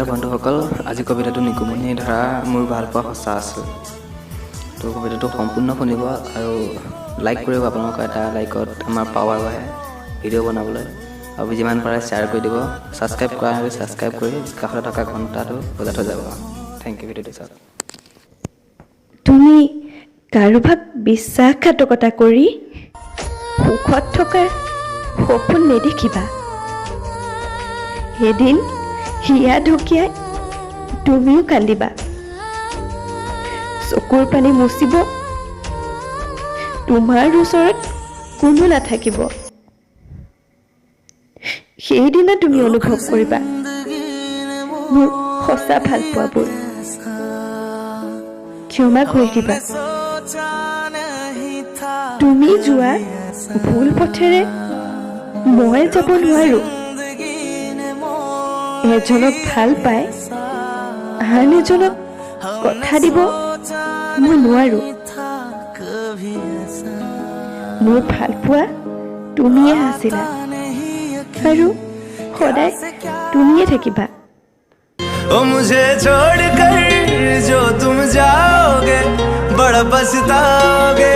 নমস্কাৰ বন্ধুসকল, আজি কবিতাটো নিকুমনি ধৰা মোৰ ভাল পোৱা সঁচা আছিল। তো কবিতাটো সম্পূৰ্ণ শুনিব আৰু লাইক কৰিব। আপোনালোকৰ এটা লাইকত আমাৰ পাৱাৰ বাঢ়ে ভিডিঅ' বনাবলৈ, আৰু যিমান পাৰে শ্বেয়াৰ কৰি দিব। ছাবস্ক্ৰাইব কৰা আৰু ছাবস্ক্ৰাইব কৰি কাষতে থকা ঘণ্টাটো বজাই থৈ যাব। Thank you. ভিডিঅ'টো চাওক। তুমি কাৰোবাক বিশ্বাসঘাতকতা কৰি সুখত থকাৰ সপোন নেদেখিবা। এদিন হিয়া ঢকিয়াই তুমিও কান্দিবা। চকুৰ পানী মুচিব তোমাৰ ওচৰত কোনো নাথাকিব। সেইদিনা তুমি অনুভৱ কৰিবা মোৰ সঁচা ভাল পোৱাবোৰ। ক্ষমা কৰি দিবা, তুমি যোৱা ভুল পথেৰে মই যাব নোৱাৰো। এজনক ভাল পাই আন এজনক কথা দিব মই নোৱাৰো। মোৰ ভাল পোৱা তুমিয়ে আছিলা আৰু সদায় তুমিয়ে থাকিবা। ओ मुझे छोड़कर जो तुम जाओगे बड़ा पछताओगे।